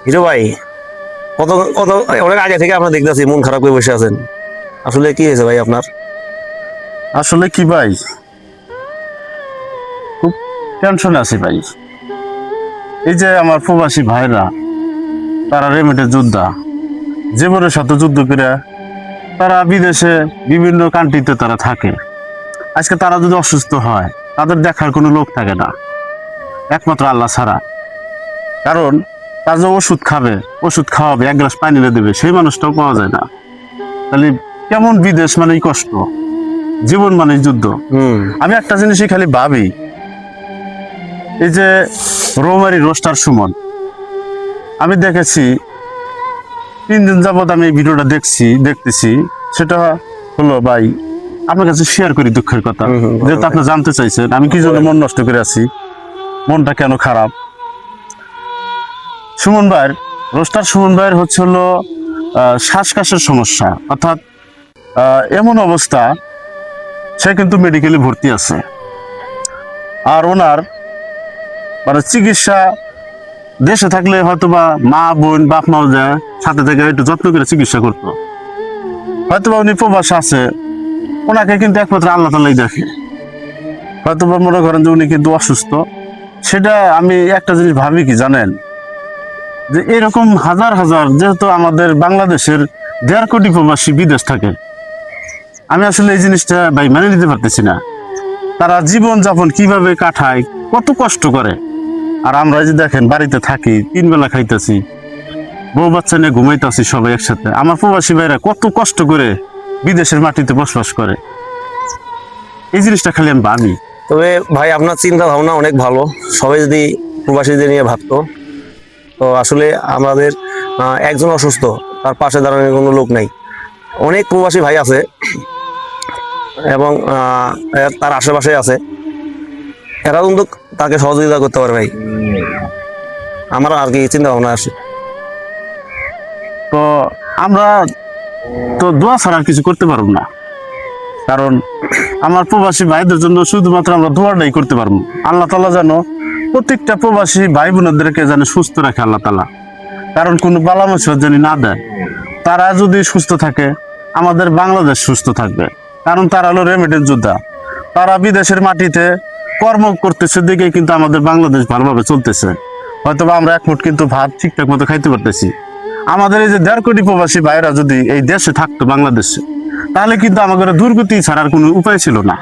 Hero ভাই, কত কত অনেক আগে থেকে আপনার দেখতেছি মন খারাপ করে বসে আছেন। আসলে কি হয়েছে ভাই আপনার? আসলে কি ভাই, খুব টেনশনে আছি ভাই। এই যে আমার প্রবাসী ভাইরা, তারা রেমিটে যোদ্ধা, জীবনের সাথে যুদ্ধ করে তারা বিদেশে বিভিন্ন কান্ট্রিতে তারা থাকে। আজকে তারা যদি অসুস্থ হয়, তাদের দেখার কোনো লোক থাকে না, একমাত্র আল্লাহ ছাড়া। কারণ তার যে ওষুধ খাবে, ওষুধ খাওয়াবে, এক গ্লাস পানি এনে দেবে, সেই মানুষটাও পাওয়া যায় না। তাহলে কেমন বিদেশ মানেই কষ্ট, জীবন মানেই যুদ্ধ। আমি একটা জিনিসই খালি ভাবি, এই যে রৌমারি রোস্টার সুমন, আমি দেখেছি 3 দিন যাবৎ আমি এই ভিডিওটা দেখতেছি। সেটা হলো ভাই, আপনার কাছে শেয়ার করি দুঃখের কথা, যেহেতু আপনি জানতে চাইছেন আমি কি জন্য মন নষ্ট করে আছি, মনটা কেন খারাপ। সুমন ভাইয়ের, রোস্টার সুমন ভাইয়ের হচ্ছে হলো শ্বাসকাশের সমস্যা, অর্থাৎ এমন অবস্থা, সে কিন্তু মেডিকেলে ভর্তি আছে। আর ওনার মানে চিকিৎসা দেশে থাকলে হয়তো বা মা বোন বাপ মাও যায় সাথে থেকে একটু যত্ন করে চিকিৎসা করতো, হয়তো বা উনি প্রবাসে আছে, ওনাকে কিন্তু একমাত্র আল্লাহ তাআলাই দেখে। হয়তো বা মনে করেন যে উনি কিন্তু অসুস্থ। সেটা আমি একটা জিনিস ভাবি কি জানেন, যে এরকম হাজার হাজার, যেহেতু আমাদের বাংলাদেশের 1.5 কোটি প্রবাসী বিদেশ থাকে, আমি আসলে এই জিনিসটা ভাই মেনে নিতে পারতেছি না। তারা জীবন যাপন কিভাবে কাটায়, কত কষ্ট করে। আর আমরা এই যে দেখেন বাড়িতে থাকি, 3 বেলা খাইতেছি, বউ বাচ্চা নিয়ে ঘুমাইতেছি সবাই একসাথে। আমার প্রবাসী ভাইরা কত কষ্ট করে বিদেশের মাটিতে বসবাস করে, এই জিনিসটা খালি আমি ভাবি। তবে ভাই আপনার চিন্তা ভাবনা অনেক ভালো। সবাই যদি প্রবাসীদের নিয়ে ভাবতো, তো আসলে আমাদের একজন অসুস্থ, তার পাশে দাঁড়ানোর কোনো লোক নাই। অনেক প্রবাসী ভাই আছে এবং তার আশেপাশে আছে, এরা কিন্তু তাকে সহযোগিতা করতে পারে ভাই। আমার আর কি চিন্তা ভাবনা আসে। তো আমরা তো দোয়া ছাড়া আর কিছু করতে পারবো না, কারণ আমার প্রবাসী ভাইদের জন্য শুধুমাত্র আমরা দোয়াটাই করতে পারবো। আল্লাহ তাআলা যেন প্রত্যেকটা প্রবাসী ভাই বোনদেরকে যেন সুস্থ রাখে আল্লাহ তাআলা, কারণ কোনো বালা মুসিবত যেন না দেয়। তারা যদি সুস্থ থাকে, আমাদের বাংলাদেশ সুস্থ থাকবে। কারণ তারা হলো রেমিটেন্স যোদ্ধা, তারা বিদেশের মাটিতে কর্ম করতেছে দিকে কিন্তু আমাদের বাংলাদেশ ভালোভাবে চলতেছে। হয়তো বা আমরা এক মুঠ কিন্তু ভাত ঠিকঠাক মতো খাইতে পারতেছি। আমাদের এই যে 1.5 কোটি প্রবাসী ভাইরা যদি এই দেশে থাকতো, বাংলাদেশে, তাহলে কিন্তু আমাদের দুর্গতি ছাড়ার কোনো উপায় ছিল না।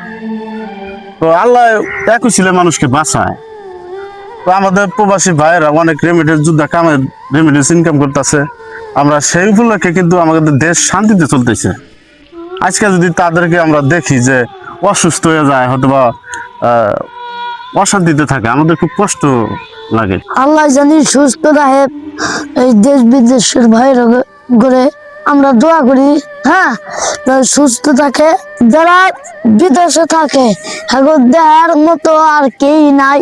তো আল্লাহ একই ছিল মানুষকে বাঁচায়। তো আমাদের প্রবাসী ভাইয়েরা অনেক রেমিটেন্স যোদ্ধা কামের রেমিটেন্স ইনকাম করতেছে, আমরা সেই উপলক্ষে কিন্তু আমাদের দেশ শান্তিতে চলতেছে। আজকে যদি তাদেরকে আমরা দেখি যে অসুস্থ হয়ে যায়, হয়তোবা অশান্তিতে থাকে, আমাদের খুব কষ্ট লাগে। আল্লাহ জানি সুস্থ রাখে এই দেশ বিদেশের ভাইরা করে আমরা দোয়া করি। হ্যাঁ, তারা সুস্থ থাকে। যারা বিদেশে থাকে এখন দেখার মতো আর কেই নাই।